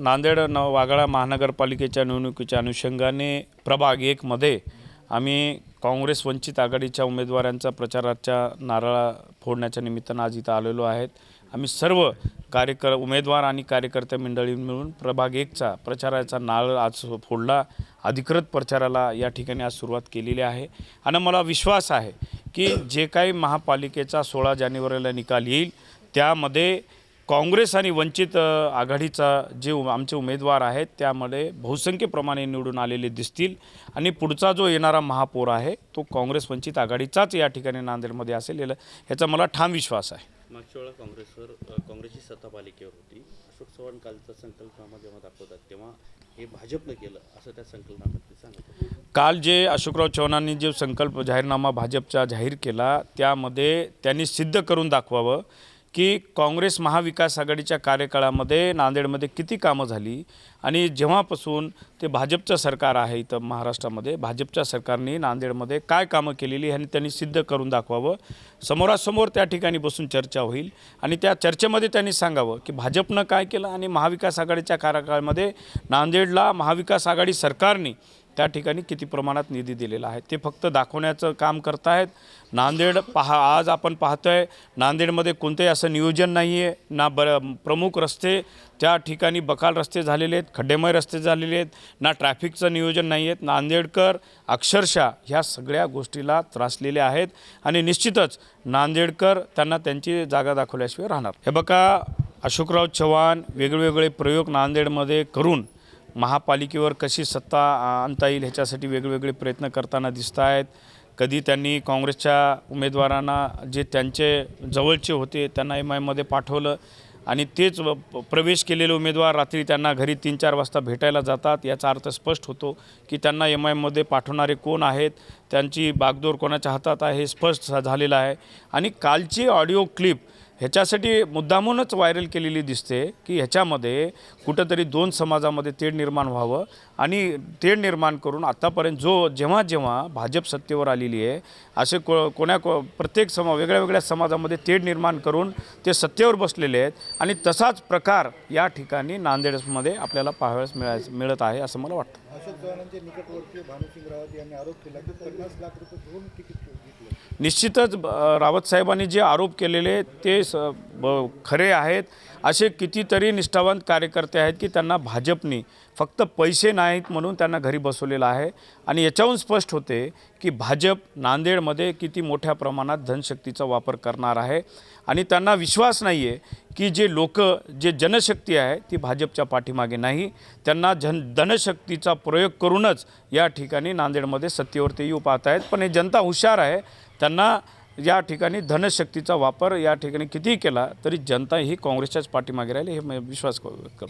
नांदेड वाघाळा महानगरपालिकेच्या निवडणुकीच्या अनुषंगाने प्रभाग 1 मध्ये आम्ही काँग्रेस वंचित आघाडीच्या उमेदवारांचा प्रचाराच्या नारळ फोडण्याच्या निमित्तानं आज इथं आलेलो आहेत। आम्ही सर्व उमेदवार आणि कार्यकर्ते मंडळी मिळून प्रभाग 1 चा प्रचाराचा नारळ आज फोडला। अधिकृत प्रचाराला या ठिकाणी आज सुरुवात केलेली आहे आणि मला विश्वास आहे की जे काही महापालिकेचा 16 जानेवारीला निकाल येईल त्यामध्ये काँग्रेस आणि वंचित आघाडीचा जे आमचे उमेदवार आहेत त्यामध्ये बहुसंख्य प्रमाणे निवडून आलेले दिसतील आणि पुढचा जो येणारा महापौर आहे तो काँग्रेस वंचित आघाडीचाच या ठिकाणी नांदेडमध्ये असेल याचा मला ठाम विश्वास आहे। मागच्या वेळा काँग्रेसची सत्ता पालिकेवर होती। अशोक चव्हाण कालचा संकल्पनामा जेव्हा दाखवतात तेव्हा हे भाजपने केलं असं त्या संकल्पनामध्ये सांगतात। काल जे अशोकराव चव्हाणांनी जो संकल्प जाहीरनामा भाजपचा जाहीर केला त्यामध्ये त्यांनी सिद्ध करून दाखवावं की काँग्रेस महाविकास आघाडीच्या कार्यकाळामध्ये नांदेडमध्ये किती कामं झाली आणि जेव्हापासून ते भाजपचं सरकार आहे इथं महाराष्ट्रामध्ये भाजपच्या सरकारने नांदेडमध्ये काय कामं केलेली आणि त्यांनी सिद्ध करून दाखवावं। समोरासमोर त्या ठिकाणी बसून चर्चा होईल आणि त्या चर्चेमध्ये त्यांनी सांगावं की भाजपनं काय केलं आणि महाविकास आघाडीच्या कार्यकाळामध्ये नांदेडला महाविकास आघाडी सरकारने त्या ठिकाणी किती प्रमाणात निधी दिलेला आहे ते फक्त दाखवण्याचं काम करतायत। नांदेड आज आपण पाहतोय नांदेडमध्ये कोणतेही असं नियोजन नाही आहे ना प्रमुख रस्ते त्या ठिकाणी बकाल रस्ते झालेले आहेत, खड्डेमय रस्ते झालेले आहेत, ना ट्रॅफिकचं नियोजन नाही आहेत। नांदेडकर अक्षरशः ह्या सगळ्या गोष्टीला त्रासलेले आहेत आणि निश्चितच नांदेडकर त्यांना त्यांची जागा दाखवल्याशिवाय राहणार। हे बघा अशोकराव चव्हाण वेगवेगळे प्रयोग नांदेडमध्ये करून महापालिकेवर कशी सत्ता आणता येईल ह्याच्यासाठी वेगवेगळे प्रयत्न करताना दिसत आहेत। कधी त्यांनी काँग्रेसच्या उमेदवारांना जे त्यांचे जवळचे होते त्यांना MIमध्ये पाठवलं आणि तेच प्रवेश केलेले उमेदवार रात्री त्यांना घरी 3-4 वाजता भेटायला जातात। याचा अर्थ स्पष्ट होतो की त्यांना MIमध्ये पाठवणारे कोण आहेत, त्यांची बागडोर कोणाच्या हातात आहे हे स्पष्ट झालेलं आहे। आणि कालची ऑडिओ क्लिप ह्याच्यासाठी मुद्दामूनच व्हायरल केलेली दिसते की ह्याच्यामध्ये कुठंतरी 2 समाजामध्ये तेढ निर्माण व्हावं आणि तेढ निर्माण करून आतापर्यंत जेव्हा भाजप सत्तेवर आलेली आहे असे प्रत्येक वेगळ्या समाजामध्ये तेढ निर्माण करून ते सत्तेवर बसलेले आहेत आणि तसाच प्रकार या ठिकाणी नांदेडमध्ये आपल्याला पाहावयास मिळत आहे असं मला वाटतं। अशोक चव्हाणांचे निकटवर्तीय भानुसिंग रावत यांनी आरोप केला की 50 लाख रुपये घेऊन तिकीट घेतलं। निश्चितच रावत साहेबांनी जे आरोप केलेले ते खरे आहेत। असे कितीतरी निष्ठावंत कार्यकर्ते आहेत की त्यांना भाजपने फक्त पैसे नाहीत म्हणून त्यांना घरी बसवलेलं आहे आणि याच्याहून स्पष्ट होते की भाजप नांदेडमध्ये किती मोठ्या प्रमाणात धनशक्तीचा वापर करणार आहे आणि त्यांना विश्वास नाही आहे की जे जनशक्ती आहे ती भाजपच्या पाठीमागे नाही। त्यांना धनशक्तीचा प्रयोग करूनच या ठिकाणी नांदेडमध्ये सत्तेवर ते येऊ पाहत आहेत। पण हे जनता हुशार आहे, त्यांना या ठिकाणी धनशक्तीचा वापर या ठिकाणी कितीही केला तरी जनता ही काँग्रेसच्याच पाठीमागे राहील हे विश्वास करतो।